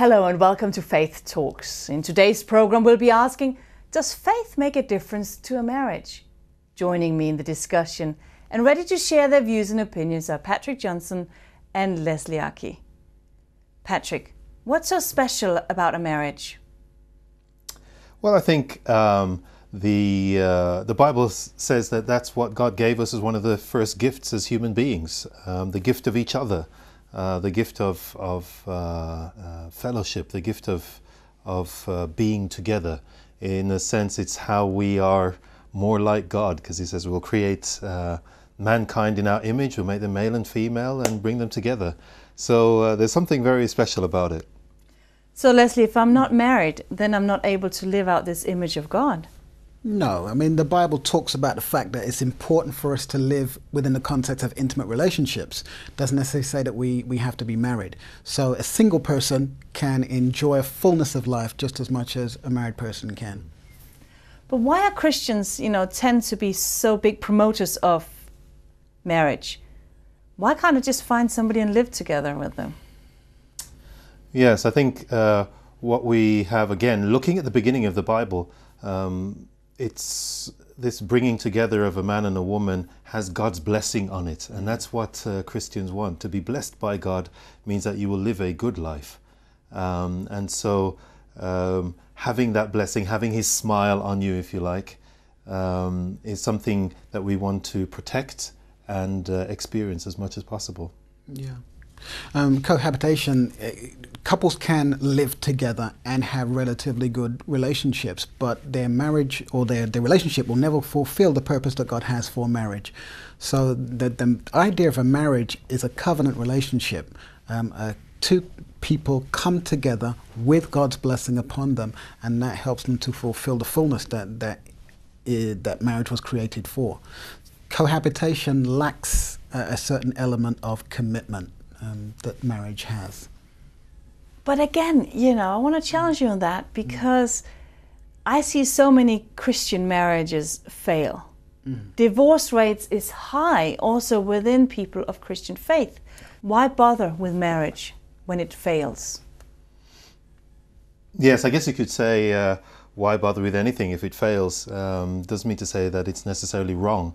Hello and welcome to Faith Talks. In today's program we'll be asking, does faith make a difference to a marriage? Joining me in the discussion and ready to share their views and opinions are Patrick Johnson and Leslie Aki. Patrick, what's so special about a marriage? Well, I think the Bible says that that's what God gave us as one of the first gifts as human beings, the gift of each other. The gift of fellowship, the gift of being together. In a sense, it's how we are more like God, because he says we'll create mankind in our image, we'll make them male and female and bring them together. So there's something very special about it. So Leslie, if I'm not married, then I'm not able to live out this image of God. No, I mean, the Bible talks about the fact that it's important for us to live within the context of intimate relationships. Doesn't necessarily say that we have to be married. So a single person can enjoy a fullness of life just as much as a married person can. But why are Christians, tend to be so big promoters of marriage? Why can't I just find somebody and live together with them? Yes, I think what we have, again, looking at the beginning of the Bible, it's this bringing together of a man and a woman has God's blessing on it, and that's what Christians want. To be blessed by God means that you will live a good life, and so having that blessing, having his smile on you, if you like, is something that we want to protect and experience as much as possible. Yeah. Cohabitation, couples can live together and have relatively good relationships, but their marriage or their relationship will never fulfill the purpose that God has for marriage. So the idea of a marriage is a covenant relationship. Two people come together with God's blessing upon them, and that helps them to fulfill the fullness that marriage was created for. Cohabitation lacks a certain element of commitment that marriage has. But again, I want to challenge you on that, because I see so many Christian marriages fail. Divorce rates is high also within people of Christian faith. Why bother with marriage when it fails? Yes, I guess you could say why bother with anything if it fails. Doesn't mean to say that it's necessarily wrong.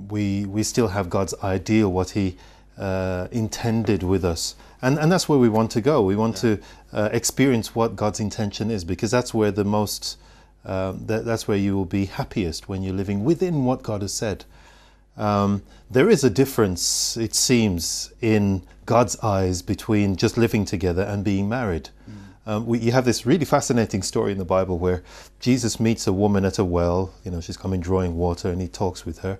We still have God's ideal, what he intended with us, and that's where we want to go. We want to experience what God's intention is, because that's where the most that's where you will be happiest, when you're living within what God has said. There is a difference, it seems, in God's eyes between just living together and being married. You have this really fascinating story in the Bible where Jesus meets a woman at a well. She's coming drawing water, and he talks with her.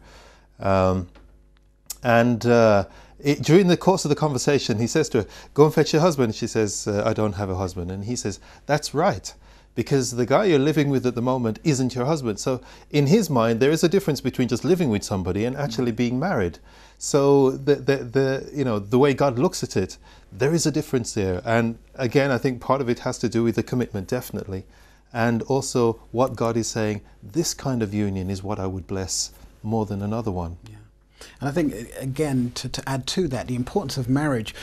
During the course of the conversation, he says to her, "Go and fetch your husband." She says, "I don't have a husband." And he says, "That's right, because the guy you're living with at the moment isn't your husband." So in his mind, there is a difference between just living with somebody and actually being married. So the way God looks at it, there is a difference there. And again, I think part of it has to do with the commitment, definitely. And also what God is saying, this kind of union is what I would bless more than another one. Yeah. And I think, again, to add to that, the importance of marriage,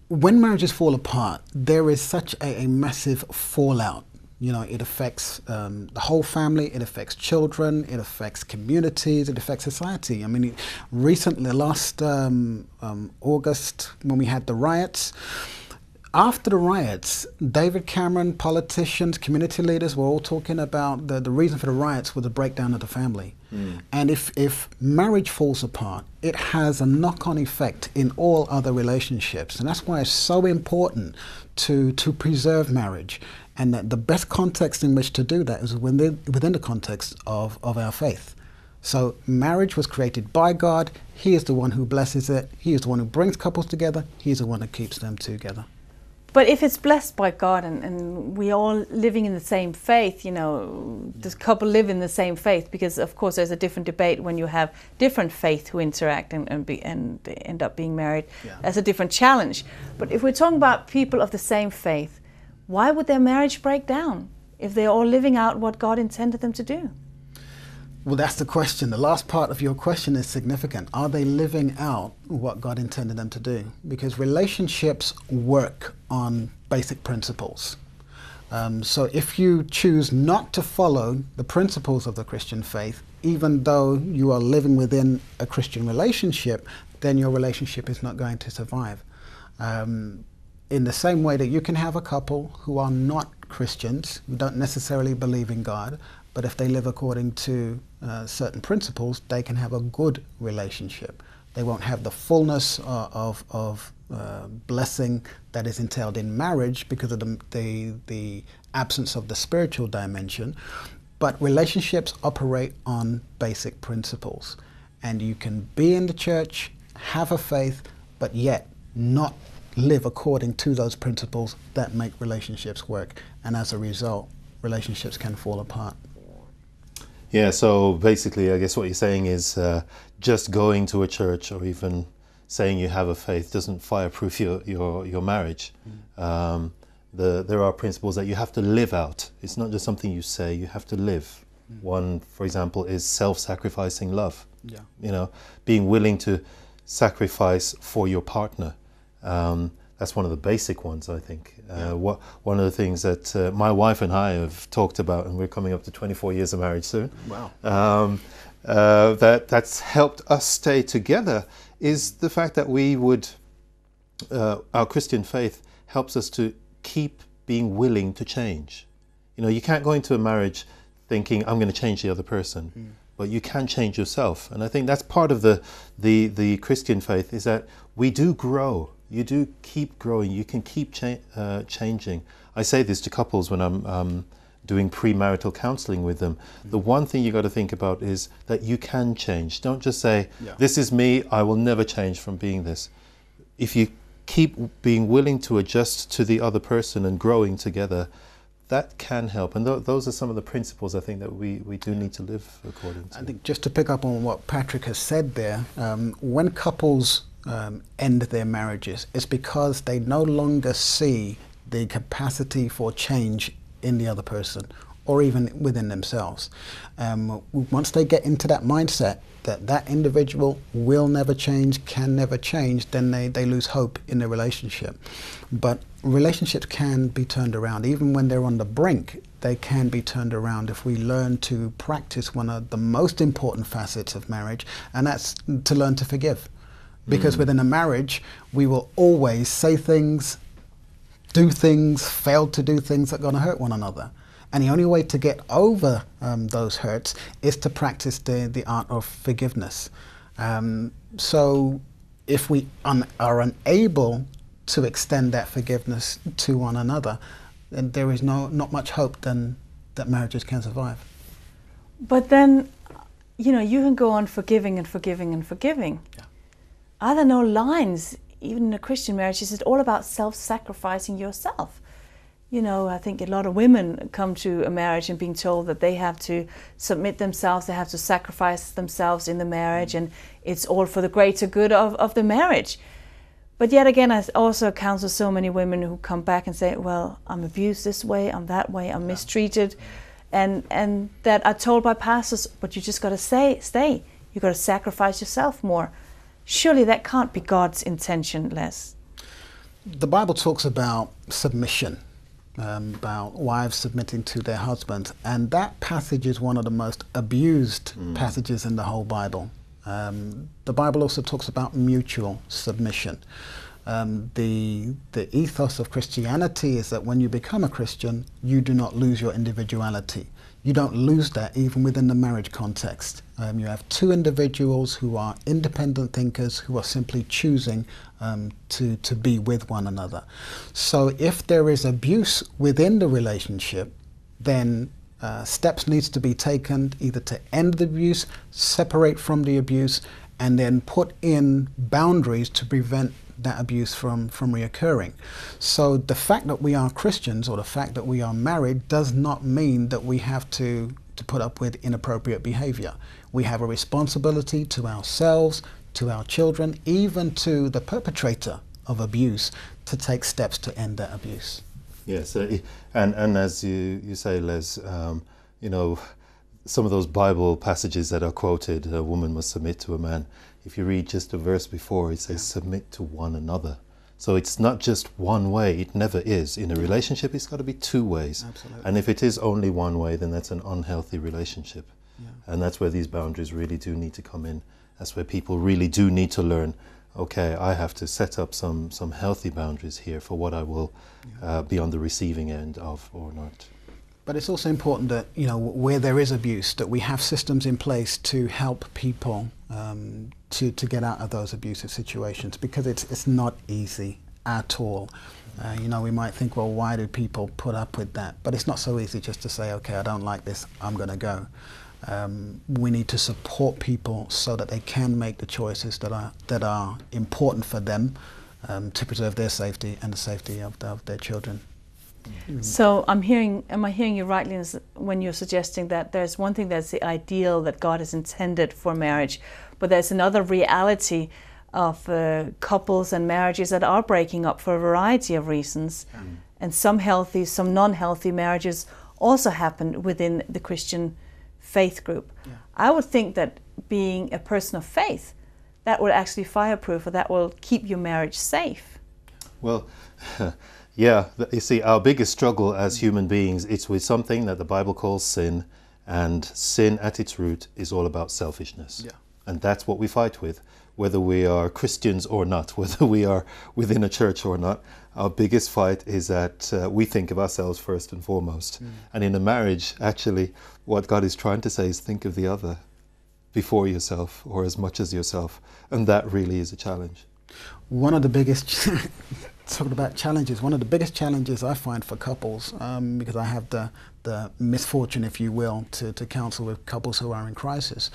when marriages fall apart, there is such a massive fallout. It affects the whole family, it affects children, it affects communities, it affects society. I mean, recently, last August, when we had the riots, after the riots, David Cameron, politicians, community leaders were all talking about the reason for the riots was the breakdown of the family. And if marriage falls apart, it has a knock-on effect in all other relationships. And that's why it's so important to preserve marriage. And that the best context in which to do that is within the context of our faith. So marriage was created by God. He is the one who blesses it. He is the one who brings couples together. He's the one that keeps them together. But if it's blessed by God and we all living in the same faith, does couple live in the same faith? Because of course there's a different debate when you have different faith who interact and end up being married. Yeah. That's a different challenge. But if we're talking about people of the same faith, why would their marriage break down if they're all living out what God intended them to do? Well, that's the question. The last part of your question is significant. Are they living out what God intended them to do? Because relationships work on basic principles. So if you choose not to follow the principles of the Christian faith, even though you are living within a Christian relationship, then your relationship is not going to survive. In the same way that you can have a couple who are not Christians, who don't necessarily believe in God, but if they live according to certain principles, they can have a good relationship. They won't have the fullness of blessing that is entailed in marriage because of the absence of the spiritual dimension. But relationships operate on basic principles. And you can be in the church, have a faith, but yet not live according to those principles that make relationships work. And as a result, relationships can fall apart. Yeah, so basically, I guess what you're saying is just going to a church or even saying you have a faith doesn't fireproof your marriage. There are principles that you have to live out. It's not just something you say, you have to live. One, for example, is self-sacrificing love. Yeah. You know, being willing to sacrifice for your partner. That's one of the basic ones, I think. One of the things that my wife and I have talked about, and we're coming up to 24 years of marriage soon. Wow. That's helped us stay together is the fact that we would, our Christian faith helps us to keep being willing to change. You know, you can't go into a marriage thinking, I'm going to change the other person, but you can change yourself. And I think that's part of the Christian faith, is that we do grow. You do keep growing. You can keep changing. I say this to couples when I'm doing premarital counseling with them. The one thing you got to think about is that you can change. Don't just say, this is me, I will never change from being this. If you keep being willing to adjust to the other person and growing together, that can help. And those are some of the principles I think that we do need to live according to. I think just to pick up on what Patrick has said there, when couples end their marriages, it's because they no longer see the capacity for change in the other person or even within themselves. Once they get into that mindset that individual will never change, can never change, then they lose hope in the relationship. But relationships can be turned around. Even when they're on the brink, they can be turned around if we learn to practice one of the most important facets of marriage, and that's to learn to forgive. Because within a marriage, we will always say things, do things, fail to do things that are going to hurt one another. And the only way to get over those hurts is to practice the art of forgiveness. So if we are unable to extend that forgiveness to one another, then there is not much hope then that marriages can survive. But then, you know, you can go on forgiving and forgiving and forgiving. Yeah. Are there no lines, even in a Christian marriage? Is it all about self-sacrificing yourself? You know, I think a lot of women come to a marriage and being told that they have to submit themselves, they have to sacrifice themselves in the marriage, and it's all for the greater good of the marriage. But yet again, I also counsel so many women who come back and say, well, I'm abused this way, I'm that way, I'm mistreated, and that are told by pastors, but you just got to stay. You got to sacrifice yourself more. Surely that can't be God's intention, Les. The Bible talks about submission. About wives submitting to their husbands, and that passage is one of the most abused passages in the whole Bible. The Bible also talks about mutual submission. The ethos of Christianity is that when you become a Christian, you do not lose your individuality. You don't lose that even within the marriage context. You have two individuals who are independent thinkers who are simply choosing to be with one another. So if there is abuse within the relationship, then steps needs to be taken either to end the abuse, separate from the abuse, and then put in boundaries to prevent that abuse from reoccurring. So the fact that we are Christians or the fact that we are married does not mean that we have to put up with inappropriate behavior. We have a responsibility to ourselves, to our children, even to the perpetrator of abuse, to take steps to end that abuse. Yes, and as you say, Les, you know, some of those Bible passages that are quoted, a woman must submit to a man. If you read just a verse before, it says submit to one another. So it's not just one way, it never is. In a relationship, it's got to be two ways. Absolutely. And if it is only one way, then that's an unhealthy relationship. Yeah. And that's where these boundaries really do need to come in. That's where people really do need to learn, okay, I have to set up some healthy boundaries here for what I will be on the receiving end of or not. But it's also important that, you know, where there is abuse, that we have systems in place to help people to get out of those abusive situations, because it's not easy at all. You know, we might think, well, why do people put up with that? But it's not so easy just to say, okay, I don't like this, I'm going to go. We need to support people so that they can make the choices that are important for them to preserve their safety and the safety of their children. So am I hearing you rightly when you're suggesting that there's one thing that's the ideal that God has intended for marriage, but there's another reality of couples and marriages that are breaking up for a variety of reasons, and some healthy, some non-healthy marriages also happen within the Christian faith group. Yeah. I would think that being a person of faith, that will actually fireproof, or that will keep your marriage safe. Well, yeah, you see, our biggest struggle as human beings, it's with something that the Bible calls sin, and sin at its root is all about selfishness. Yeah. And that's what we fight with, whether we are Christians or not, whether we are within a church or not. Our biggest fight is that we think of ourselves first and foremost. And in a marriage, actually, what God is trying to say is think of the other before yourself, or as much as yourself. And that really is a challenge. One of the biggest, talking about challenges, one of the biggest challenges I find for couples, because I have the misfortune, if you will, to counsel with couples who are in crisis.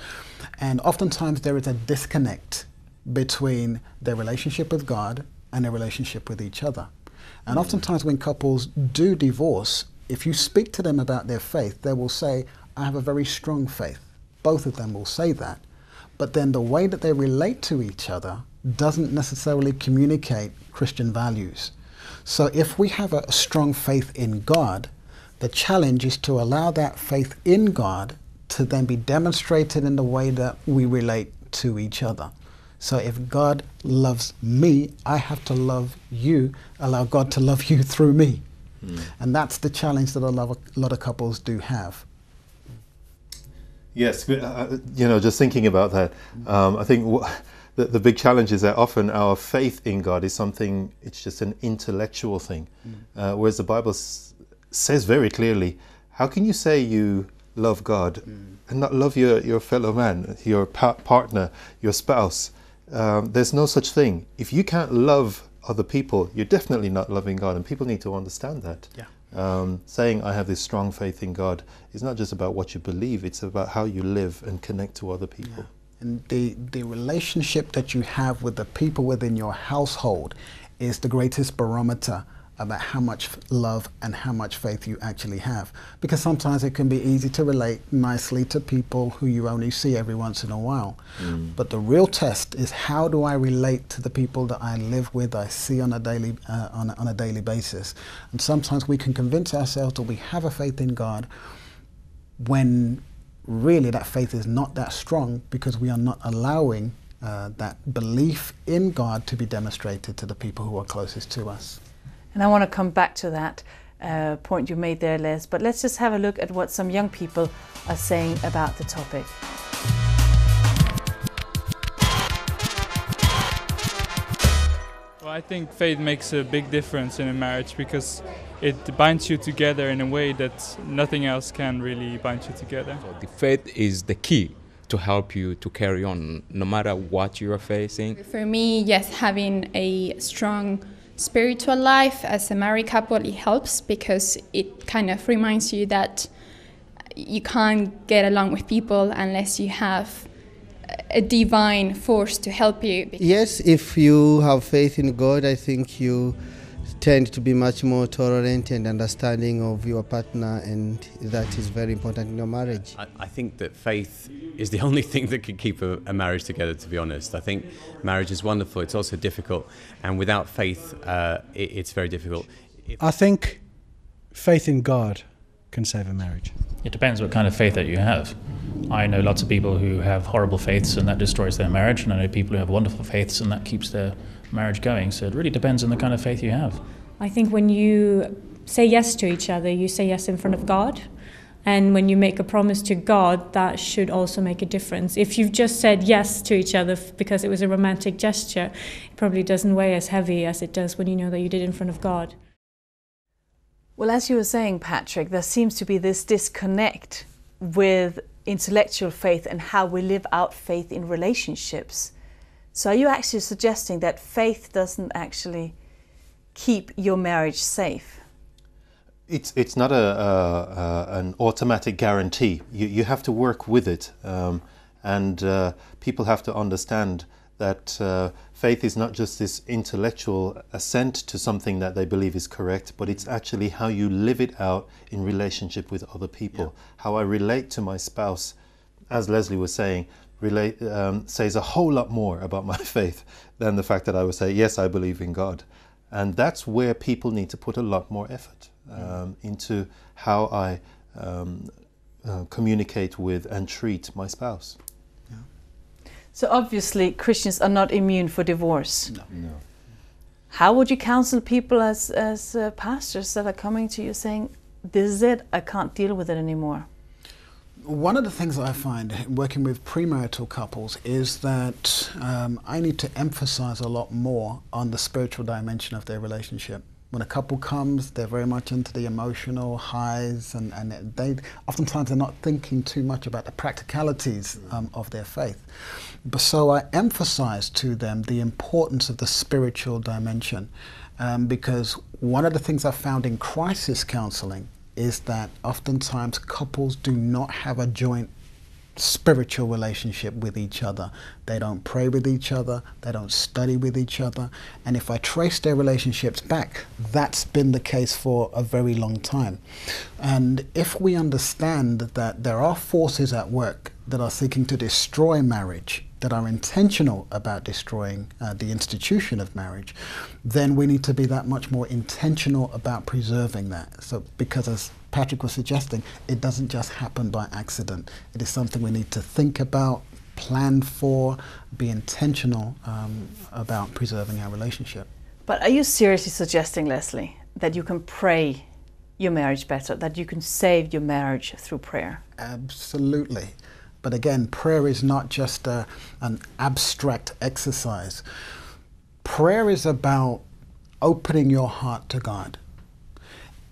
And oftentimes there is a disconnect between their relationship with God and their relationship with each other. And oftentimes when couples do divorce, if you speak to them about their faith, they will say, I have a very strong faith. Both of them will say that. But then the way that they relate to each other doesn't necessarily communicate Christian values. So if we have a strong faith in God, the challenge is to allow that faith in God to then be demonstrated in the way that we relate to each other. So if God loves me, I have to love you, allow God to love you through me. And that's the challenge that a lot of couples do have. Yes, you know, just thinking about that, I think the big challenge is that often our faith in God is something, it's just an intellectual thing. Whereas the Bible says very clearly, how can you say you love God and not love your fellow man, your partner, your spouse? There's no such thing. If you can't love other people, you're definitely not loving God, and people need to understand that. Yeah. Saying I have this strong faith in God is not just about what you believe, it's about how you live and connect to other people. Yeah. And the relationship that you have with the people within your household is the greatest barometer about how much love and how much faith you actually have. Because sometimes it can be easy to relate nicely to people who you only see every once in a while. But the real test is, how do I relate to the people that I live with, I see on a daily basis? And sometimes we can convince ourselves that we have a faith in God when really that faith is not that strong, because we are not allowing that belief in God to be demonstrated to the people who are closest to us. And I want to come back to that point you made there, Les, but let's just have a look at what some young people are saying about the topic. Well, I think faith makes a big difference in a marriage, because it binds you together in a way that nothing else can really bind you together. So the faith is the key to help you to carry on no matter what you are facing. For me, yes, having a strong spiritual life as a married couple, it helps, because it kind of reminds you that you can't get along with people unless you have a divine force to help you. Yes, if you have faith in God, I think you tend to be much more tolerant and understanding of your partner, and that is very important in your marriage. I think that faith is the only thing that can keep a marriage together, to be honest. I think marriage is wonderful, it's also difficult, and without faith it's very difficult. I think faith in God can save a marriage. It depends what kind of faith that you have. I know lots of people who have horrible faiths and that destroys their marriage, and I know people who have wonderful faiths and that keeps their marriage going. So it really depends on the kind of faith you have. I think when you say yes to each other, you say yes in front of God. And when you make a promise to God, that should also make a difference. If you've just said yes to each other because it was a romantic gesture, it probably doesn't weigh as heavy as it does when you know that you did it in front of God. Well, as you were saying, Patrick, there seems to be this disconnect with intellectual faith and how we live out faith in relationships. So are you actually suggesting that faith doesn't actually keep your marriage safe? It's not an automatic guarantee. You have to work with it, and people have to understand that faith is not just this intellectual assent to something that they believe is correct, but it's actually how you live it out in relationship with other people. Yeah. How I relate to my spouse, as Leslie was saying, says a whole lot more about my faith than the fact that I would say, yes, I believe in God. And that's where people need to put a lot more effort into how I communicate with and treat my spouse. Yeah. So obviously Christians are not immune for divorce. No. How would you counsel people as pastors that are coming to you saying, this is it, I can't deal with it anymore? One of the things that I find working with premarital couples is that I need to emphasize a lot more on the spiritual dimension of their relationship. When a couple comes, they're very much into the emotional highs, and they oftentimes they're not thinking too much about the practicalities of their faith. But so I emphasize to them the importance of the spiritual dimension, because one of the things I've found in crisis counseling is that oftentimes couples do not have a joint spiritual relationship with each other. They don't pray with each other, they don't study with each other, and if I trace their relationships back, that's been the case for a very long time. And if we understand that there are forces at work that are seeking to destroy marriage, that are intentional about destroying the institution of marriage, then we need to be that much more intentional about preserving that. So, because as Patrick was suggesting, it doesn't just happen by accident. It is something we need to think about, plan for, be intentional about preserving our relationship. But are you seriously suggesting, Leslie, that you can pray your marriage better, that you can save your marriage through prayer? Absolutely. But again, prayer is not just an abstract exercise. Prayer is about opening your heart to God.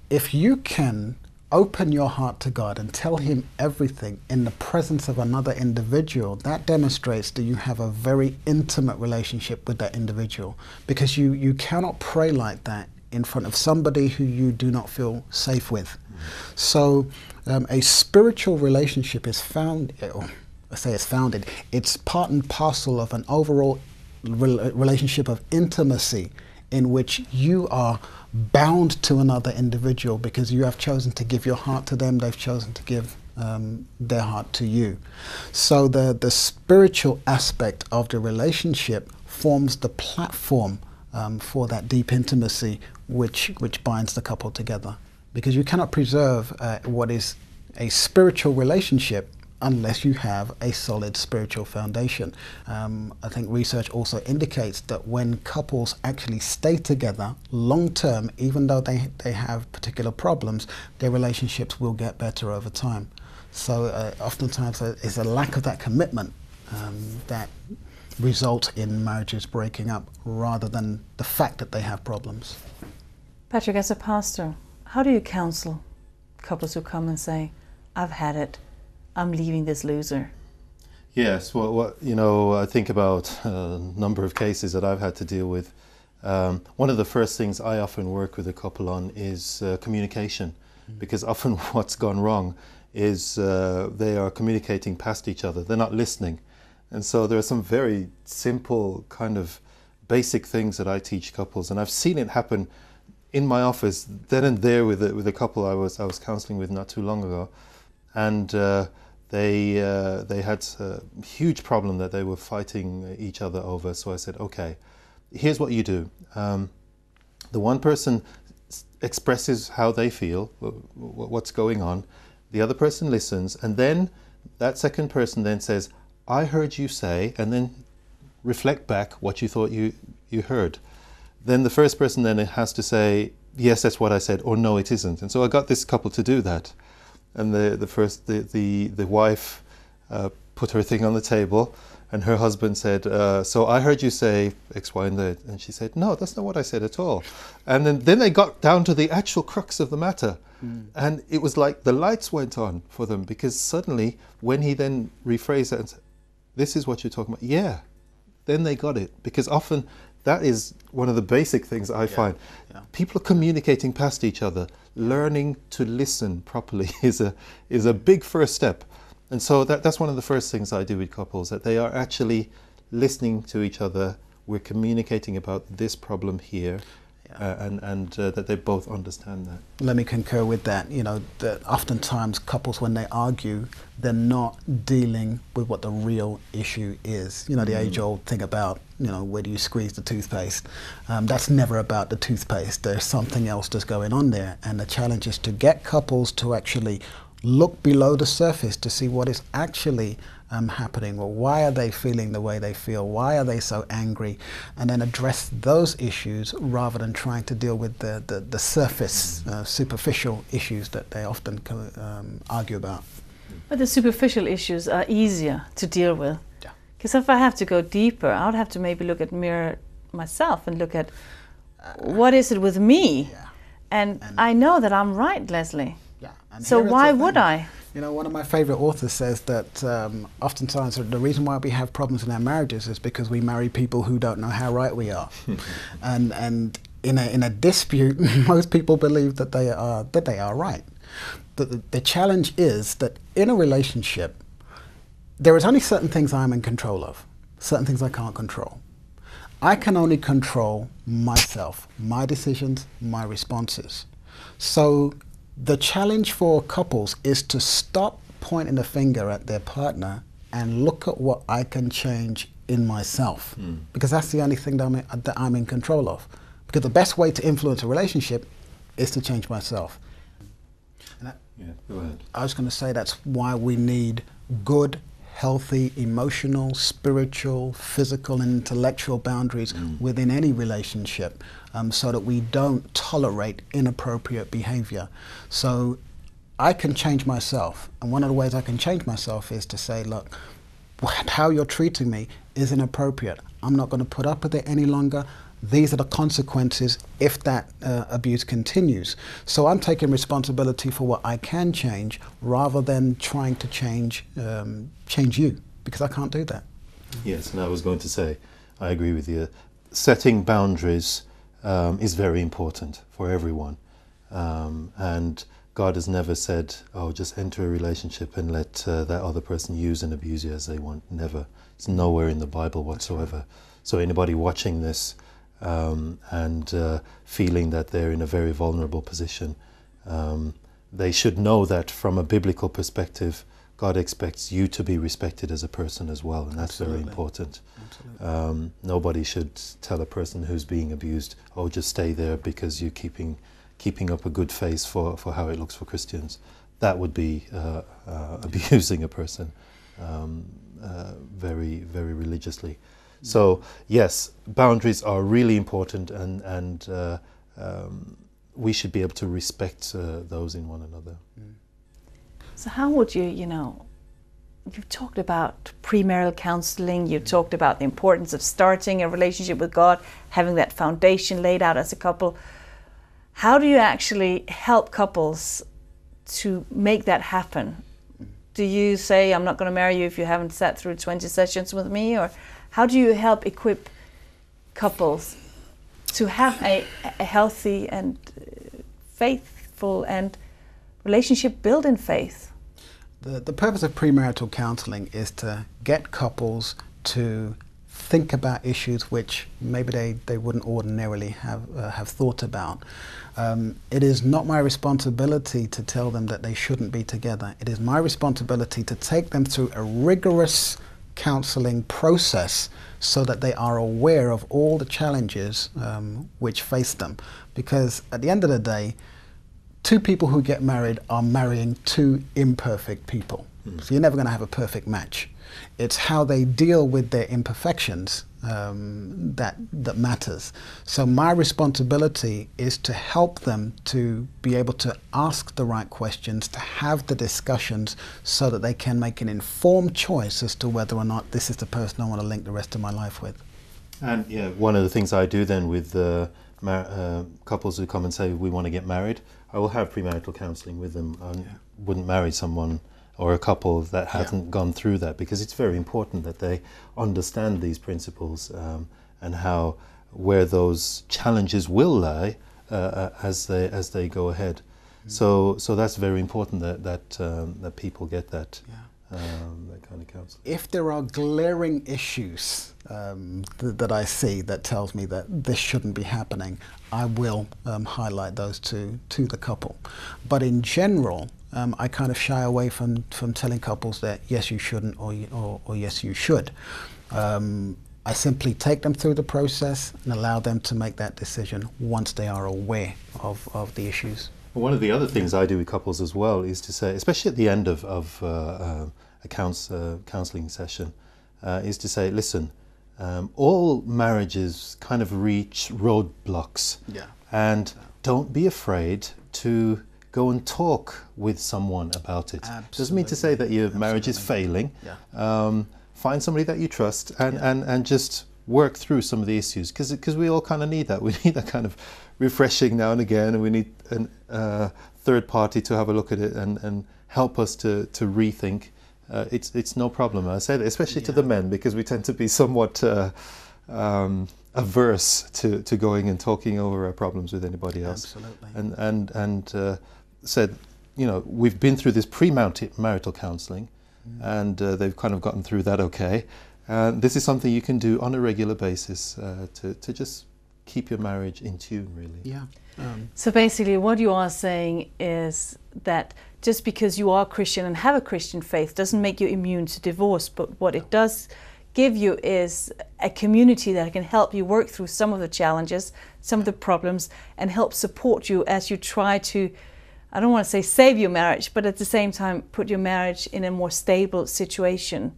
If you can open your heart to God and tell Him everything in the presence of another individual, that demonstrates that you have a very intimate relationship with that individual, because you cannot pray like that in front of somebody who you do not feel safe with. So a spiritual relationship is founded, it's part and parcel of an overall relationship of intimacy in which you are bound to another individual because you have chosen to give your heart to them, they've chosen to give their heart to you. So the spiritual aspect of the relationship forms the platform for that deep intimacy which binds the couple together. Because you cannot preserve what is a spiritual relationship unless you have a solid spiritual foundation. I think research also indicates that when couples actually stay together long term, even though they have particular problems, their relationships will get better over time. So oftentimes it's a lack of that commitment that results in marriages breaking up rather than the fact that they have problems. Patrick, as a pastor, how do you counsel couples who come and say, I've had it, I'm leaving this loser? Yes, well, you know, I think about a number of cases that I've had to deal with. One of the first things I often work with a couple on is communication, because often what's gone wrong is they are communicating past each other, they're not listening. And so there are some very simple kind of basic things that I teach couples, and I've seen it happen in my office then and there with a couple I was counseling with not too long ago, and they had a huge problem that they were fighting each other over. So I said, okay, here's what you do. The one person expresses how they feel, what's going on. the other person listens, and then that second person then says, I heard you say, and then reflect back what you thought you heard. Then the first person then has to say, yes, that's what I said, or no, it isn't. And so I got this couple to do that. And the wife put her thing on the table, and her husband said, so I heard you say X, Y, and Z. And she said, no, that's not what I said at all. And then they got down to the actual crux of the matter. And it was like the lights went on for them, because suddenly when he then rephrased it and said, this is what you're talking about, yeah, then they got it. Because often that is one of the basic things I find. People are communicating past each other. Learning to listen properly is a big first step. And so that's one of the first things I do with couples, that they are actually listening to each other. We're communicating about this problem here, and that they both understand that. Let me concur with that. You know, that oftentimes couples, when they argue, they're not dealing with what the real issue is. You know, the age-old thing about, you know, where do you squeeze the toothpaste? That's never about the toothpaste. There's something else that's going on there. And the challenge is to get couples to actually look below the surface to see what is actually happening. Well, why are they feeling the way they feel? Why are they so angry? And then address those issues rather than trying to deal with the surface, superficial issues that they often argue about. But the superficial issues are easier to deal with. Because if I have to go deeper, I would have to maybe look at mirror myself and look at what is it with me? And I know that I'm right, Leslie. So why would I? You know, one of my favorite authors says that oftentimes the reason why we have problems in our marriages is because we marry people who don't know how right we are. and in a dispute, most people believe that they are right. But the challenge is that in a relationship, there is only certain things I'm in control of, certain things I can't control. I can only control myself, my decisions, my responses. So the challenge for couples is to stop pointing the finger at their partner and look at what I can change in myself, because that's the only thing that I'm in control of. Because the best way to influence a relationship is to change myself. And go ahead. I was going to say that's why we need good, healthy, emotional, spiritual, physical, and intellectual boundaries within any relationship, so that we don't tolerate inappropriate behavior. So I can change myself, and one of the ways I can change myself is to say, look, how you're treating me is inappropriate. I'm not going to put up with it any longer. These are the consequences if that abuse continues. So I'm taking responsibility for what I can change rather than trying to change you, because I can't do that. Yes, and I was going to say, I agree with you. Setting boundaries is very important for everyone. And God has never said, oh, just enter a relationship and let that other person use and abuse you as they want. Never. It's nowhere in the Bible whatsoever. So anybody watching this and feeling that they're in a very vulnerable position, they should know that from a biblical perspective, God expects you to be respected as a person as well, and that's very important. Nobody should tell a person who's being abused, oh, just stay there because you're keeping up a good face for how it looks for Christians. That would be abusing a person very, very religiously. So yes, boundaries are really important, and we should be able to respect those in one another. So how would you've talked about premarital counseling, you've talked about the importance of starting a relationship with God, having that foundation laid out as a couple. How do you actually help couples to make that happen? Do you say, I'm not going to marry you if you haven't sat through 20 sessions with me? Or how do you help equip couples to have a healthy and faithful and relationship built in faith? The purpose of premarital counseling is to get couples to think about issues which maybe they wouldn't ordinarily have thought about. It is not my responsibility to tell them that they shouldn't be together. It is my responsibility to take them through a rigorous counseling process so that they are aware of all the challenges which face them. Because at the end of the day, two people who get married are marrying two imperfect people. So you're never going to have a perfect match. It's how they deal with their imperfections that matters. So my responsibility is to help them to be able to ask the right questions, to have the discussions so that they can make an informed choice as to whether or not this is the person I want to link the rest of my life with. And yeah, one of the things I do then with couples who come and say we want to get married, I will have premarital counselling with them. I wouldn't marry someone or a couple that hasn't gone through that, because it's very important that they understand these principles and where those challenges will lie as they go ahead. So that's very important that people get that. That kind of counsel. If there are glaring issues that I see that tells me that this shouldn't be happening, I will highlight those to the couple. But in general, I kind of shy away from telling couples that yes you shouldn't or yes you should. I simply take them through the process and allow them to make that decision once they are aware of the issues. One of the other things I do with couples as well is to say, especially at the end of a counselling session, is to say, listen, all marriages kind of reach roadblocks, and don't be afraid to go and talk with someone about it. Absolutely. Doesn't mean to say that your marriage is failing. Find somebody that you trust and just work through some of the issues, because we all kind of need that. We need that kind of refreshing now and again, and we need a third party to have a look at it and help us to rethink. It's no problem. I say that especially to the men, because we tend to be somewhat averse to going and talking over our problems with anybody else. Absolutely. And said, you know, we've been through this pre-marital counselling, and they've kind of gotten through that okay. This is something you can do on a regular basis to just keep your marriage in tune, really. Yeah. So basically what you are saying is that just because you are Christian and have a Christian faith doesn't make you immune to divorce, but what it does give you is a community that can help you work through some of the challenges, some of the problems, and help support you as you try to, I don't want to say save your marriage, but at the same time put your marriage in a more stable situation.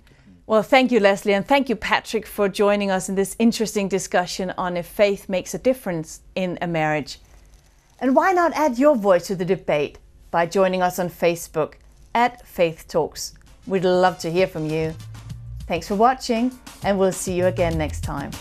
Well, thank you, Leslie, and thank you, Patrick, for joining us in this interesting discussion on if faith makes a difference in a marriage. And why not add your voice to the debate by joining us on Facebook at Faith Talks. We'd love to hear from you. Thanks for watching, and we'll see you again next time.